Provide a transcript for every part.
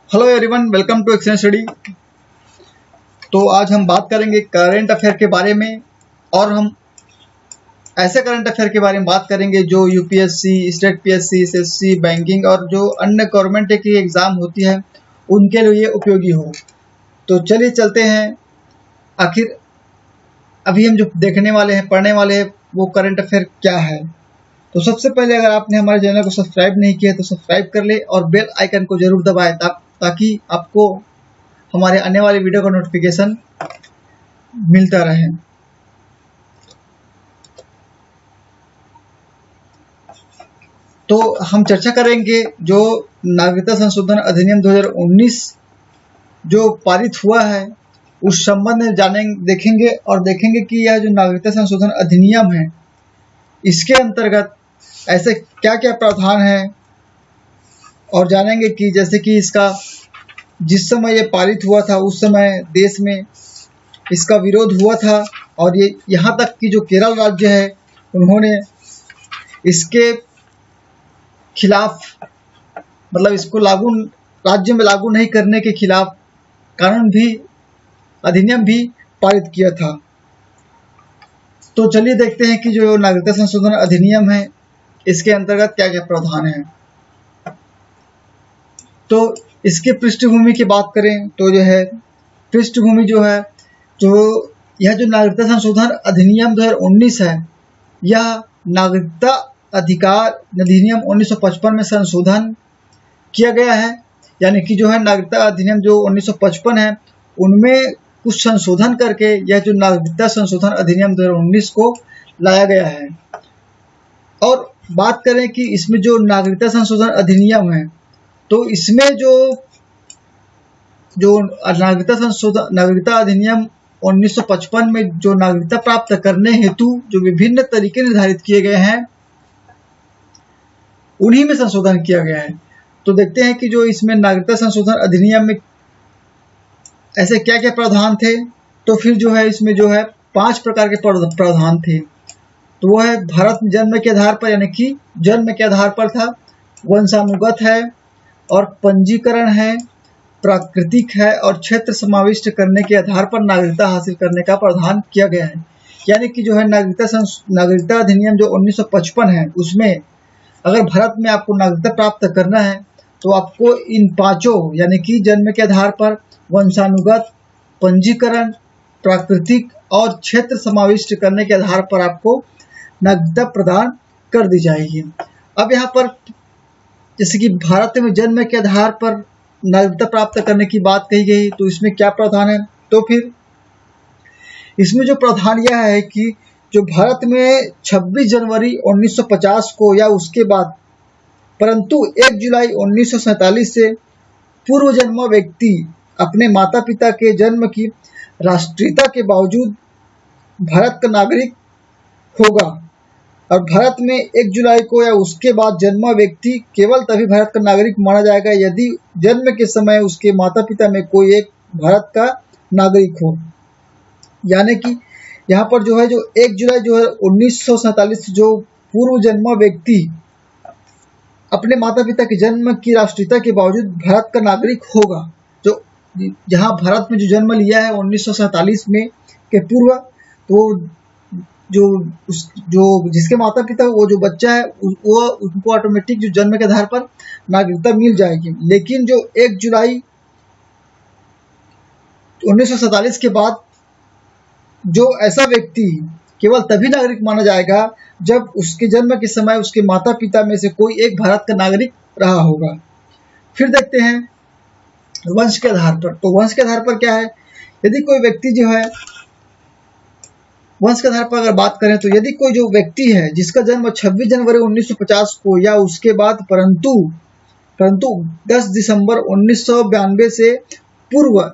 Hello everyone, welcome to excellent study. तो आज हम बात करेंगे करंट अफेयर के बारे में, और हम ऐसे करंट अफेयर के बारे में बात करेंगे जो UPSC, state PSC, SSC, banking और जो अन्य गवर्नमेंट की एग्ज़ाम होती है उनके लिए उपयोगी हो। तो चलिए चलते हैं, आखिर अभी हम जो देखने वाले हैं, पढ़ने वाले हैं, वो करंट अफेयर क्या है। तो सबसे पहले अगर आपने हमारे चैनल को सब्सक्राइब नहीं किया तो सब्सक्राइब कर ले और बेल आइकन को जरूर दबाएं ताकि आपको हमारे आने वाले वीडियो का नोटिफिकेशन मिलता रहे। तो हम चर्चा करेंगे जो नागरिकता संशोधन अधिनियम 2019 जो पारित हुआ है उस संबंध में देखेंगे कि यह जो नागरिकता संशोधन अधिनियम है इसके अंतर्गत ऐसे क्या क्या प्रावधान है, और जानेंगे कि जैसे कि इसका जिस समय ये पारित हुआ था उस समय देश में इसका विरोध हुआ था, और ये यहाँ तक कि जो केरल राज्य है उन्होंने इसके खिलाफ, मतलब इसको राज्य में लागू नहीं करने के खिलाफ अधिनियम भी पारित किया था। तो चलिए देखते हैं कि जो नागरिकता संशोधन अधिनियम है इसके अंतर्गत क्या क्या प्रावधान है। तो इसके पृष्ठभूमि की बात करें तो जो है पृष्ठभूमि जो है जो यह जो नागरिकता संशोधन अधिनियम 2019 है, यह नागरिकता अधिकार अधिनियम 1955 में संशोधन किया गया है। यानी कि जो है नागरिकता अधिनियम जो 1955 है उनमें कुछ संशोधन करके यह जो नागरिकता संशोधन अधिनियम 2019 को लाया गया है। और बात करें कि इसमें जो नागरिकता संशोधन अधिनियम है तो इसमें जो नागरिकता अधिनियम 1955 में जो नागरिकता प्राप्त करने हेतु जो विभिन्न तरीके निर्धारित किए गए हैं उन्हीं में संशोधन किया गया है। तो देखते हैं कि जो इसमें नागरिकता संशोधन अधिनियम में ऐसे क्या क्या प्रावधान थे। तो फिर जो है इसमें जो है 5 प्रकार के प्रावधान थे। तो वो है भारत में जन्म के आधार पर, यानी कि जन्म के आधार पर था, वंशानुगत है और पंजीकरण है, प्राकृतिक है और क्षेत्र समाविष्ट करने के आधार पर नागरिकता हासिल करने का प्रावधान किया गया है। यानी कि जो है नागरिकता अधिनियम जो 1955 है उसमें अगर भारत में आपको नागरिकता प्राप्त करना है तो आपको इन 5 यानी कि जन्म के आधार पर, वंशानुगत, पंजीकरण, प्राकृतिक और क्षेत्र समाविष्ट करने के आधार पर आपको नागरिकता प्रदान कर दी जाएगी। अब यहाँ पर जैसे कि भारत में जन्म के आधार पर नागरिकता प्राप्त करने की बात कही गई, तो इसमें क्या प्रावधान है। तो फिर इसमें जो प्रावधान यह है कि जो भारत में 26 जनवरी 1950 को या उसके बाद परंतु 1 जुलाई 1947 से पूर्व जन्म व्यक्ति अपने माता पिता के जन्म की राष्ट्रीयता के बावजूद भारत का नागरिक होगा, और भारत में 1 जुलाई को या उसके बाद जन्म व्यक्ति केवल तभी भारत का नागरिक माना जाएगा यदि जन्म के समय उसके माता पिता में कोई एक भारत का नागरिक हो। यानी कि यहाँ पर जो है जो 1 जुलाई जो है 1947 जो पूर्व जन्म व्यक्ति अपने माता पिता के जन्म की राष्ट्रीयता के बावजूद भारत का नागरिक होगा, जो जहाँ भारत में जो जन्म लिया है 1947 में के पूर्व, तो जो जिसके माता पिता वो जो बच्चा है वो उनको ऑटोमेटिक जो जन्म के आधार पर नागरिकता मिल जाएगी। लेकिन जो 1 जुलाई 1947 के बाद जो ऐसा व्यक्ति केवल तभी नागरिक माना जाएगा जब उसके जन्म के समय उसके माता पिता में से कोई एक भारत का नागरिक रहा होगा। फिर देखते हैं वंश के आधार पर। तो वंश के आधार पर क्या है, यदि कोई व्यक्ति जो है वंश के आधार पर अगर बात करें तो यदि कोई जो व्यक्ति है जिसका जन्म 26 जनवरी 1950 को या उसके बाद परंतु 10 दिसंबर 1992 से पूर्व,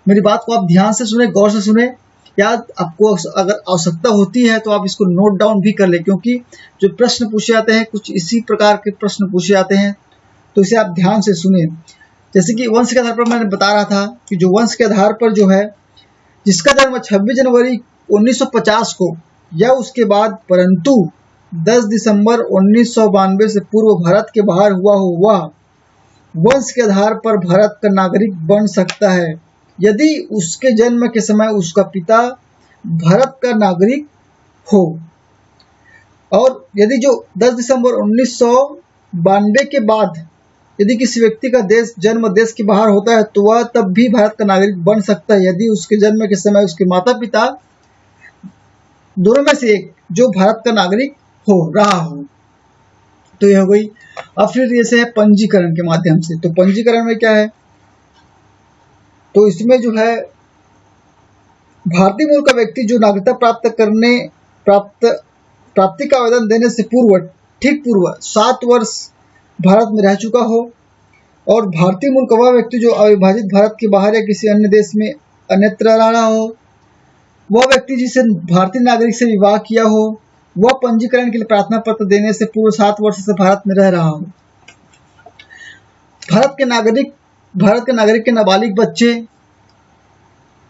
मेरी बात को आप ध्यान से सुने, गौर से सुने, या आपको अगर आवश्यकता होती है तो आप इसको नोट डाउन भी कर ले, क्योंकि जो प्रश्न पूछे जाते हैं कुछ इसी प्रकार के प्रश्न पूछे जाते हैं, तो इसे आप ध्यान से सुने। जैसे कि वंश के आधार पर मैंने बता रहा था कि जो वंश के आधार पर जो है जिसका जन्म 26 जनवरी 1950 को या उसके बाद परंतु 10 दिसंबर 1992 से पूर्व भारत के बाहर हुआ वंश के आधार पर भारत का नागरिक बन सकता है यदि उसके जन्म के समय उसका पिता भारत का नागरिक हो, और यदि जो 10 दिसंबर 1992 के बाद यदि किसी व्यक्ति का जन्म देश के बाहर होता है तो वह तब भी भारत का नागरिक बन सकता है यदि उसके जन्म के समय उसके माता पिता दोनों में से एक जो भारत का नागरिक हो रहा हो। तो यह हो गई। अब फिर जैसे है पंजीकरण के माध्यम से, तो पंजीकरण में क्या है, तो इसमें जो है भारतीय मूल का व्यक्ति जो नागरिकता प्राप्ति का आवेदन देने से ठीक पूर्व 7 वर्ष भारत में रह चुका हो, और भारतीय मूल का वह व्यक्ति जो अविभाजित भारत के बाहर या किसी अन्य देश में अन्यत्र रहा हो, वह व्यक्ति जिसे भारतीय नागरिक से विवाह किया हो, वह पंजीकरण के लिए प्रार्थना पत्र देने से पूर्व 7 वर्ष से भारत में रह रहा हो। भारत के नागरिक के नाबालिग बच्चे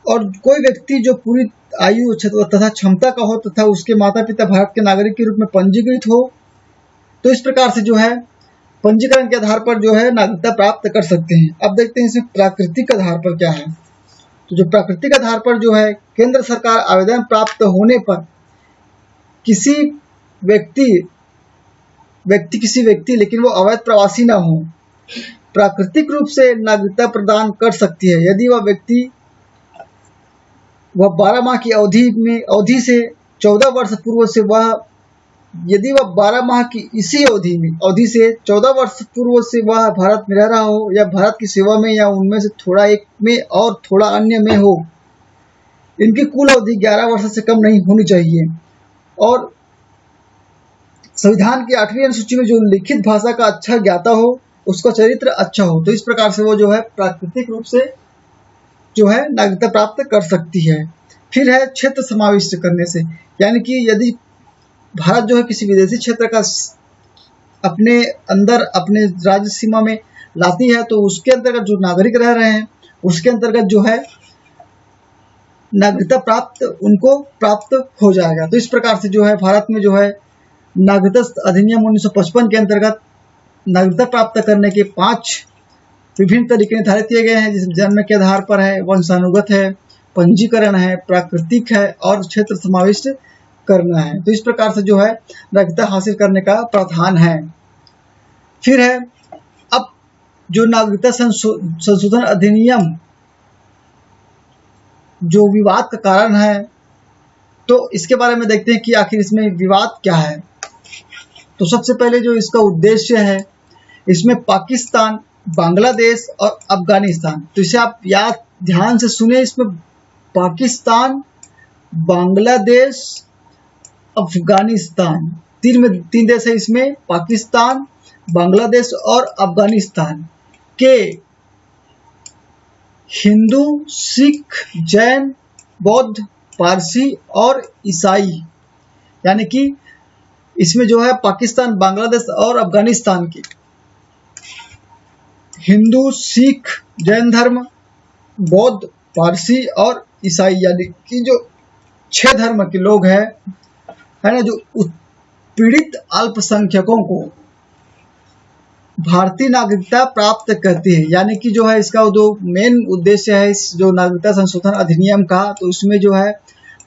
और कोई व्यक्ति जो पूरी आयु तथा क्षमता का हो तथा उसके माता पिता भारत के नागरिक के रूप में पंजीकृत हो, तो इस प्रकार से जो है पंजीकरण के आधार पर जो है नागरिकता प्राप्त कर सकते हैं। अब देखते हैं इसमें प्राकृतिक आधार पर क्या है। तो जो प्राकृतिक आधार पर जो है केंद्र सरकार आवेदन प्राप्त होने पर किसी व्यक्ति लेकिन वो अवैध प्रवासी ना हो, प्राकृतिक रूप से नागरिकता प्रदान कर सकती है यदि वह व्यक्ति 12 माह की अवधि से 14 वर्ष पूर्व से यदि वह 12 माह की इसी अवधि से 14 वर्ष पूर्व से वह भारत में रह रहा हो या भारत की सेवा में या उनमें से थोड़ा एक में और थोड़ा अन्य में हो, इनकी कुल अवधि 11 वर्ष से कम नहीं होनी चाहिए, और संविधान की 8वीं अनुसूची में जो लिखित भाषा का अच्छा ज्ञाता हो, उसका चरित्र अच्छा हो। तो इस प्रकार से वो जो है प्राकृतिक रूप से जो है नागरिकता प्राप्त कर सकती है। फिर है क्षेत्र समाविष्ट करने से, यानी कि यदि भारत जो है किसी विदेशी क्षेत्र का अपने अंदर अपने राज्य सीमा में लाती है तो उसके अंतर्गत जो नागरिक रह रहे हैं उसके अंतर्गत जो है नागरिकता उनको प्राप्त हो जाएगा। तो इस प्रकार से जो है भारत में जो है नागरिकता अधिनियम 1955 के अंतर्गत नागरिकता प्राप्त करने के 5 विभिन्न तरीके निर्धारित किए गए हैं, जिसमें जन्म के आधार पर है, वंशानुगत है, पंजीकरण है, प्राकृतिक है और क्षेत्र समाविष्ट करना है। तो इस प्रकार से जो है नागरिकता हासिल करने का प्रावधान है। फिर है अब जो नागरिकता संशोधन अधिनियम जो विवाद का कारण है, तो इसके बारे में देखते हैं कि आखिर इसमें विवाद क्या है। तो सबसे पहले जो इसका उद्देश्य है, इसमें पाकिस्तान, बांग्लादेश और अफगानिस्तान, तो इसे आप ध्यान से सुने, इसमें पाकिस्तान, बांग्लादेश, अफगानिस्तान, तीन देश है इसमें, पाकिस्तान, बांग्लादेश और अफगानिस्तान के हिंदू, सिख, जैन, बौद्ध, पारसी और ईसाई, यानी कि इसमें जो है पाकिस्तान, बांग्लादेश और अफगानिस्तान के हिंदू, सिख, जैन धर्म, बौद्ध, पारसी और ईसाई, यानी कि जो 6 धर्म के लोग हैं, है ना, जो उत्पीड़ित अल्पसंख्यकों को भारतीय नागरिकता प्राप्त करती है। यानी कि जो है इसका जो मेन उद्देश्य है इस जो नागरिकता संशोधन अधिनियम का, तो उसमें जो है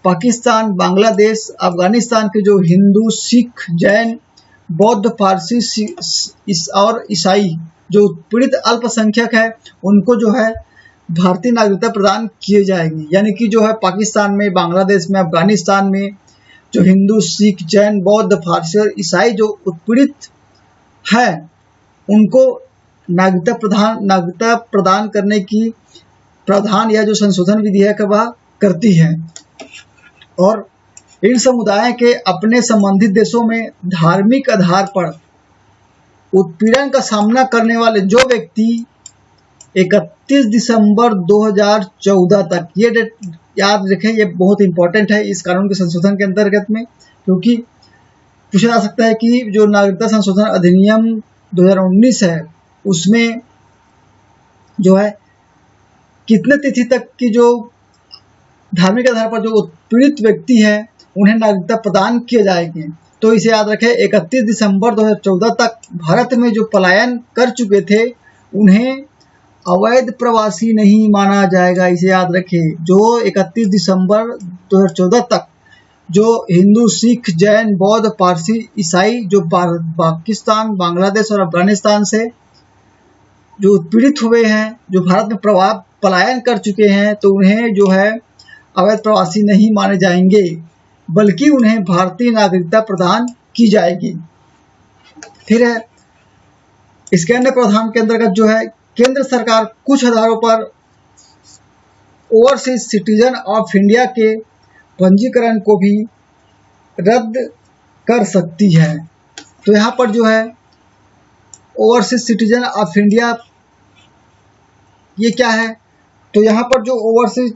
पाकिस्तान, बांग्लादेश, अफगानिस्तान के जो हिंदू, सिख, जैन, बौद्ध, पारसी और ईसाई जो पीड़ित अल्पसंख्यक है, उनको जो है भारतीय नागरिकता प्रदान किए जाएंगे। यानी कि जो है पाकिस्तान में, बांग्लादेश में, अफगानिस्तान में जो हिंदू, सिख, जैन, बौद्ध, पारसी और ईसाई जो उत्पीड़ित है, उनको नागरिकता प्रदान करने की प्रावधान या जो संशोधन विधेयक वह करती है। और इन समुदाय के अपने संबंधित देशों में धार्मिक आधार पर उत्पीड़न का सामना करने वाले जो व्यक्ति 31 दिसंबर 2014 तक, ये डेट याद रखें, ये बहुत इंपॉर्टेंट है इस कानून के संशोधन के अंतर्गत में, क्योंकि पूछा जा सकता है कि जो नागरिकता संशोधन अधिनियम 2019 है उसमें जो है कितने तिथि तक की जो धार्मिक आधार पर जो उत्पीड़ित व्यक्ति है उन्हें नागरिकता प्रदान किए जाएंगे। तो इसे याद रखें, 31 दिसंबर 2014 तक भारत में जो पलायन कर चुके थे उन्हें अवैध प्रवासी नहीं माना जाएगा। इसे याद रखें। जो 31 दिसंबर 2014 तक जो हिंदू, सिख, जैन, बौद्ध, पारसी, ईसाई जो पाकिस्तान, बांग्लादेश और अफगानिस्तान से जो उत्पीड़ित हुए हैं, जो भारत में पलायन कर चुके हैं, तो उन्हें जो है अवैध प्रवासी नहीं माने जाएंगे, बल्कि उन्हें भारतीय नागरिकता प्रदान की जाएगी। फिर है इसके अन्य प्रावधान के अंतर्गत जो है केंद्र सरकार कुछ आधारों पर ओवरसीज सिटीजन ऑफ इंडिया के पंजीकरण को भी रद्द कर सकती है। तो यहाँ पर जो है ओवरसीज सिटीजन ऑफ इंडिया ये क्या है? तो यहाँ पर जो ओवरसीज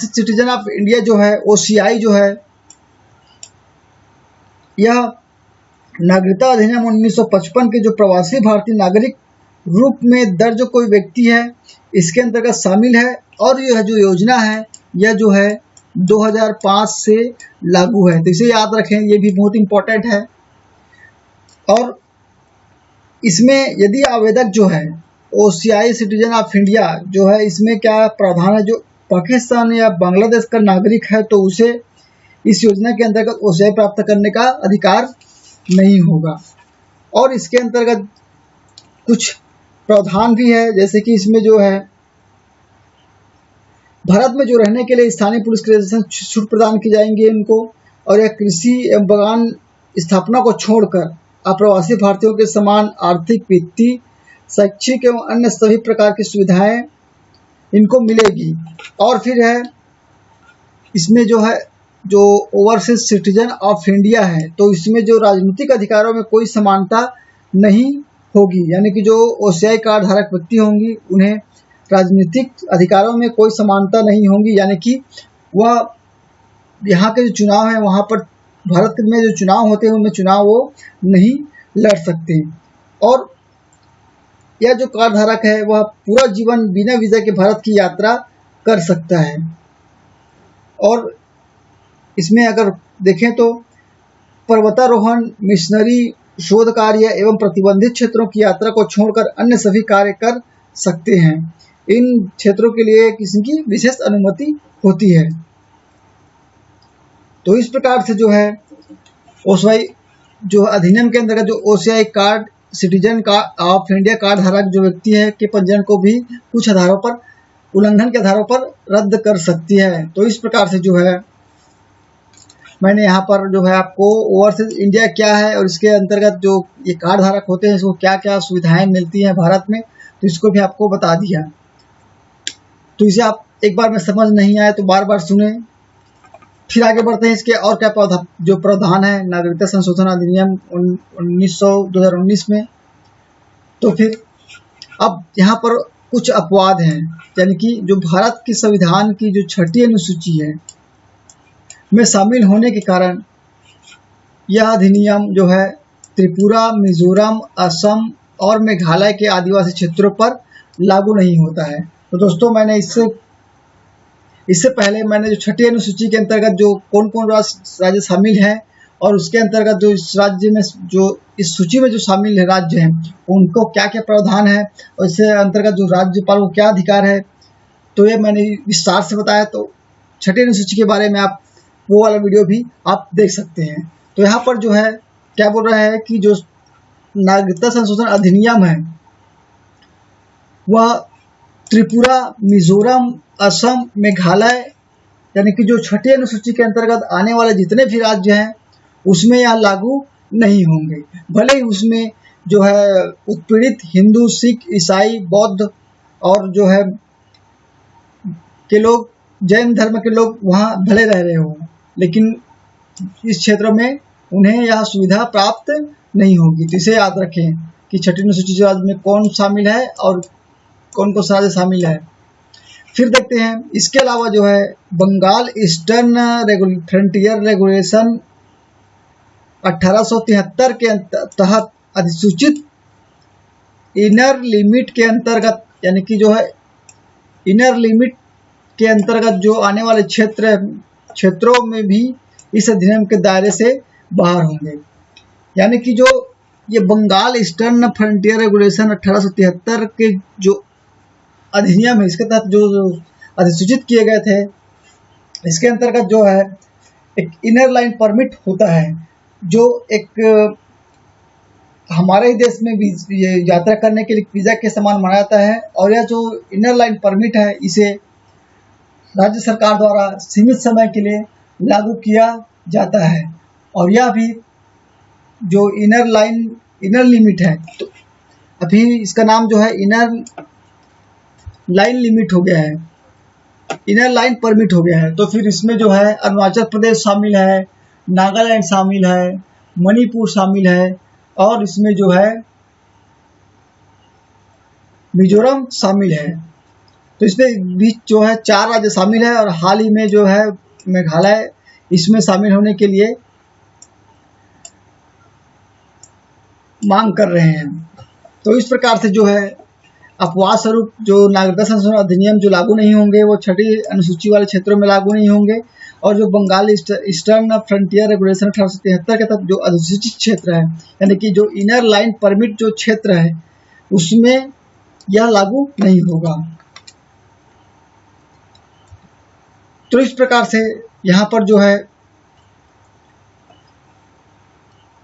सिटीजन ऑफ इंडिया जो है OCI जो है, यह नागरिकता अधिनियम 1955 के जो प्रवासी भारतीय नागरिक रूप में दर्ज कोई व्यक्ति है, इसके अंतर्गत शामिल है। और यह जो योजना है यह जो है 2005 से लागू है। तो इसे याद रखें, ये भी बहुत इंपॉर्टेंट है। और इसमें यदि आवेदक जो है OCI सिटीजन ऑफ इंडिया जो है, इसमें क्या प्रावधान है, जो पाकिस्तान या बांग्लादेश का नागरिक है तो उसे इस योजना के अंतर्गत OCI प्राप्त करने का अधिकार नहीं होगा। और इसके अंतर्गत कुछ प्रावधान भी है, जैसे कि इसमें जो है भारत में जो रहने के लिए स्थानीय पुलिस क्लियरेंस छूट प्रदान की जाएंगी इनको। और यह कृषि एवं बागान स्थापना को छोड़कर अप्रवासी भारतीयों के समान आर्थिक, वित्तीय, शैक्षिक एवं अन्य सभी प्रकार की सुविधाएं इनको मिलेगी। और फिर है इसमें जो है जो ओवरसीज सिटीजन ऑफ इंडिया है, तो इसमें जो राजनीतिक अधिकारों में कोई समानता नहीं होगी, यानी कि जो OCI कार्ड धारक व्यक्ति होंगी उन्हें राजनीतिक अधिकारों में कोई समानता नहीं होगी, यानी कि वह यहाँ के जो चुनाव है वहाँ पर भारत में जो चुनाव होते हैं उनमें चुनाव वो नहीं लड़ सकते। और यह जो कार्ड धारक है वह पूरा जीवन बिना वीजा के भारत की यात्रा कर सकता है। और इसमें अगर देखें तो पर्वतारोहण, मिशनरी, शोध कार्य एवं प्रतिबंधित क्षेत्रों की यात्रा को छोड़कर अन्य सभी कार्य कर सकते हैं। इन क्षेत्रों के लिए किसी की विशेष अनुमति होती है। तो इस प्रकार से जो है OCI जो अधिनियम के अंतर्गत जो OCI कार्ड सिटीजन का ऑफ इंडिया कार्ड धारक जो व्यक्ति है के पंजीयन को भी कुछ आधारों पर, उल्लंघन के आधारों पर रद्द कर सकती है। तो इस प्रकार से जो है मैंने यहाँ पर जो है आपको ओवरसीज इंडिया क्या है और इसके अंतर्गत जो ये कार्ड धारक होते हैं इसको क्या क्या सुविधाएं मिलती हैं भारत में, तो इसको भी आपको बता दिया। तो इसे आप एक बार में समझ नहीं आए तो बार बार सुने। फिर आगे बढ़ते हैं, इसके और क्या जो प्रावधान है नागरिकता संशोधन अधिनियम 2019 में। तो फिर अब यहाँ पर कुछ अपवाद हैं, यानी कि जो भारत की संविधान की जो 6ठी अनुसूची है में शामिल होने के कारण यह अधिनियम जो है त्रिपुरा, मिजोरम, असम और मेघालय के आदिवासी क्षेत्रों पर लागू नहीं होता है। तो दोस्तों मैंने इससे पहले मैंने जो 6ठी अनुसूची के अंतर्गत जो कौन कौन राज्य शामिल हैं और उसके अंतर्गत जो इस राज्य में जो इस सूची में जो शामिल है राज्य हैं उनको क्या क्या प्रावधान है और इससे अंतर्गत जो राज्यपाल को क्या अधिकार है, तो ये मैंने विस्तार से बताया। तो 6ठी अनुसूची के बारे में आप वो वाला वीडियो भी आप देख सकते हैं। तो यहाँ पर जो है क्या बोल रहा है कि जो नागरिकता संशोधन अधिनियम है वह त्रिपुरा, मिजोरम, असम, मेघालय यानी कि जो 6ठी अनुसूची के अंतर्गत आने वाले जितने भी राज्य हैं उसमें यह लागू नहीं होंगे। भले ही उसमें जो है उत्पीड़ित हिंदू, सिख, ईसाई, बौद्ध और जो है के लोग, जैन धर्म के लोग वहाँ भले रह रहे हों, लेकिन इस क्षेत्र में उन्हें यह सुविधा प्राप्त नहीं होगी। तो इसे याद रखें कि 6ठी अनुसूची जो राज्य में कौन शामिल है और कौन कौन सा राज्य शामिल है। फिर देखते हैं इसके अलावा जो है बंगाल ईस्टर्न फ्रंटियर रेगुलेशन 1873 के तहत अधिसूचित इनर लिमिट के अंतर्गत, यानी कि जो है इनर लिमिट के अंतर्गत जो आने वाले क्षेत्रों में भी इस अधिनियम के दायरे से बाहर होंगे। यानी कि जो ये बंगाल ईस्टर्न फ्रंटियर रेगुलेशन 1873 के जो अधिनियम है, इसके तहत जो अधिसूचित किए गए थे, इसके अंतर्गत जो है एक इनर लाइन परमिट होता है, जो एक हमारे ही देश में भी ये यात्रा करने के लिए वीज़ा के समान माना जाता है। और यह जो इनर लाइन परमिट है, इसे राज्य सरकार द्वारा सीमित समय के लिए लागू किया जाता है। और यह भी जो इनर लिमिट है, तो अभी इसका नाम जो है इनर लाइन लिमिट हो गया है, इनर लाइन परमिट हो गया है। तो फिर इसमें जो है अरुणाचल प्रदेश शामिल है, नागालैंड शामिल है, मणिपुर शामिल है, और इसमें जो है मिजोरम शामिल है। तो इसमें बीच जो है 4 राज्य शामिल है, और हाल ही में जो है मेघालय इसमें शामिल होने के लिए मांग कर रहे हैं। तो इस प्रकार से जो है अपवाद स्वरूप जो नागरिकता संशोधन अधिनियम जो लागू नहीं होंगे, वो 6ठी अनुसूची वाले क्षेत्रों में लागू नहीं होंगे। और जो बंगाल ईस्टर्न फ्रंटियर रेगुलेशन 1873 के तहत जो अधिसूचित क्षेत्र है, यानी कि जो इनर लाइन परमिट जो क्षेत्र है, उसमें यह लागू नहीं होगा। तो इस प्रकार से यहाँ पर जो है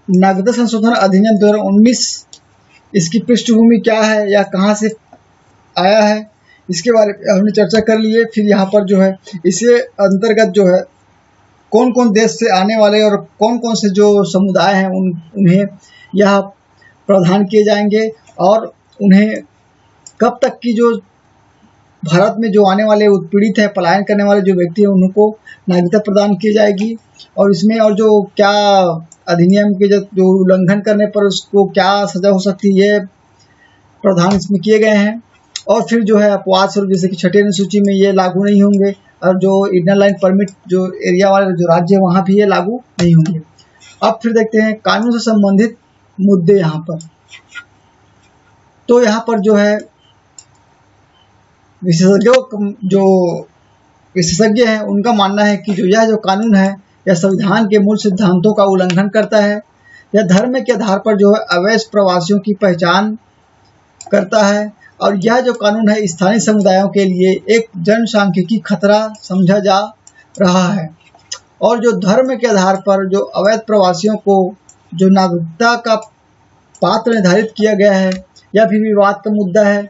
नागरिकता संशोधन अधिनियम 2019, इसकी पृष्ठभूमि क्या है या कहाँ से आया है, इसके बारे में हमने चर्चा कर ली है। फिर यहाँ पर जो है इसके अंतर्गत जो है कौन कौन देश से आने वाले और कौन कौन से जो समुदाय हैं उन्हें यह प्रावधान किए जाएंगे, और उन्हें कब तक की जो भारत में जो आने वाले उत्पीड़ित है, पलायन करने वाले जो व्यक्ति हैं, उनको नागरिकता प्रदान की जाएगी। और इसमें और जो क्या अधिनियम के जो उल्लंघन करने पर उसको क्या सजा हो सकती है, ये प्रावधान इसमें किए गए हैं। और फिर जो है अपवाद स्वरूप जैसे कि 6ठी अनुसूची में ये लागू नहीं होंगे, और जो इनर लाइन परमिट जो एरिया वाले जो राज्य है वहाँ भी ये लागू नहीं होंगे। अब फिर देखते हैं कानून से संबंधित मुद्दे यहाँ पर। तो यहाँ पर जो है विशेषज्ञ हैं, उनका मानना है कि यह जो कानून है, यह संविधान के मूल सिद्धांतों का उल्लंघन करता है। यह धर्म के आधार पर जो है अवैध प्रवासियों की पहचान करता है, और यह जो कानून है स्थानीय समुदायों के लिए एक जनसांख्यिकी खतरा समझा जा रहा है। और जो धर्म के आधार पर जो अवैध प्रवासियों को जो नागरिकता का पात्र निर्धारित किया गया है, यह भी विवाद का मुद्दा है।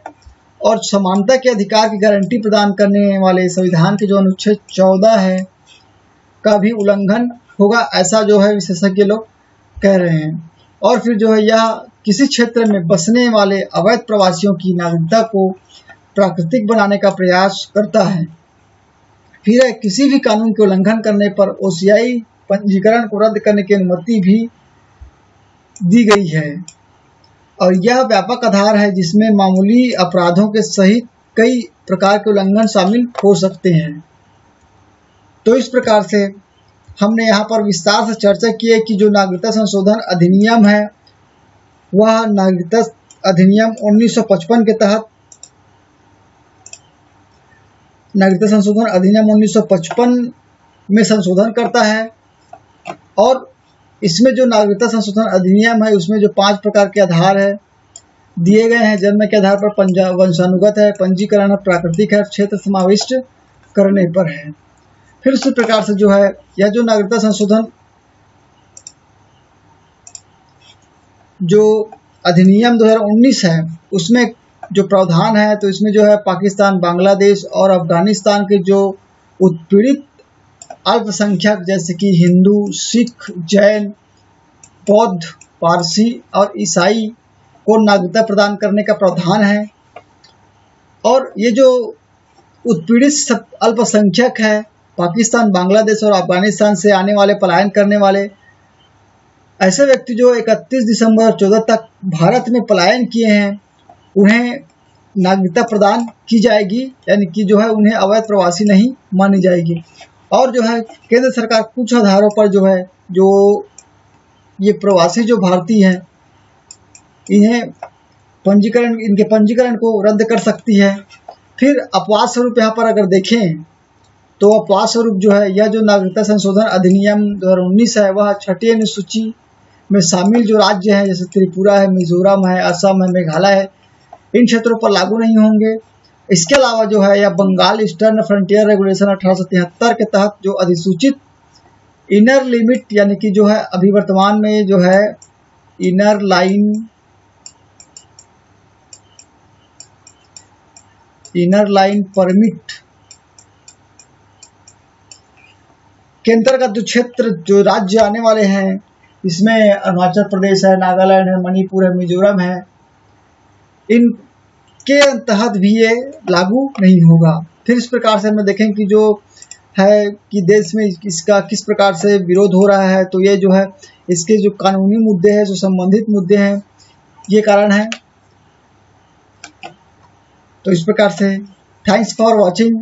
और समानता के अधिकार की गारंटी प्रदान करने वाले संविधान के जो अनुच्छेद 14 है का भी उल्लंघन होगा, ऐसा जो है विशेषज्ञ लोग कह रहे हैं। और फिर जो है यह किसी क्षेत्र में बसने वाले अवैध प्रवासियों की नागरिकता को प्राकृतिक बनाने का प्रयास करता है। फिर किसी भी कानून के उल्लंघन करने पर ओसीआई पंजीकरण को रद्द करने की अनुमति भी दी गई है। और यह व्यापक आधार है जिसमें मामूली अपराधों के सहित कई प्रकार के उल्लंघन शामिल हो सकते हैं। तो इस प्रकार से हमने यहाँ पर विस्तार से चर्चा की है कि जो नागरिकता संशोधन अधिनियम है, वह नागरिकता अधिनियम 1955 के तहत नागरिकता संशोधन अधिनियम 1955 में संशोधन करता है। और इसमें जो नागरिकता संशोधन अधिनियम है, उसमें जो 5 प्रकार के आधार है दिए गए हैं। जन्म के आधार पर वंशानुगत है, पंजीकरण है, प्राकृतिक है, क्षेत्र समाविष्ट करने पर है। फिर उसी प्रकार से जो है यह जो नागरिकता संशोधन जो अधिनियम 2019 है, उसमें जो प्रावधान है, तो इसमें जो है पाकिस्तान, बांग्लादेश और अफगानिस्तान के जो उत्पीड़ित अल्पसंख्यक जैसे कि हिंदू, सिख, जैन, बौद्ध, पारसी और ईसाई को नागरिकता प्रदान करने का प्रावधान है। और ये जो उत्पीड़ित अल्पसंख्यक है, पाकिस्तान, बांग्लादेश और अफगानिस्तान से आने वाले, पलायन करने वाले ऐसे व्यक्ति जो 31 दिसंबर 14 तक भारत में पलायन किए हैं, उन्हें नागरिकता प्रदान की जाएगी, यानी कि जो है उन्हें अवैध प्रवासी नहीं मानी जाएगी। और जो है केंद्र सरकार कुछ आधारों पर जो है जो ये प्रवासी जो भारतीय हैं, इन्हें इनके पंजीकरण को रद्द कर सकती है। फिर अपवाद स्वरूप यहाँ पर अगर देखें तो अपवाद स्वरूप जो है यह जो नागरिकता संशोधन अधिनियम 2019 है, वह 6ठी अनुसूची में शामिल जो राज्य हैं जैसे त्रिपुरा है, मिजोरम है, असम है, मेघालय है, इन क्षेत्रों पर लागू नहीं होंगे। इसके अलावा जो है या बंगाल ईस्टर्न फ्रंटियर रेगुलेशन 1873 के तहत जो अधिसूचित इनर लिमिट यानी कि जो है अभी वर्तमान में जो है इनर लाइन परमिट के अंतर्गत जो क्षेत्र जो राज्य आने वाले हैं इसमें अरुणाचल प्रदेश है, नागालैंड है, मणिपुर है, मिजोरम है, इनके तहत भी ये लागू नहीं होगा। फिर इस प्रकार से हम देखें कि जो है कि देश में इसका किस प्रकार से विरोध हो रहा है, तो ये जो है इसके जो कानूनी मुद्दे हैं, जो संबंधित मुद्दे हैं, ये कारण है। तो इस प्रकार से थैंक्स फॉर वॉचिंग।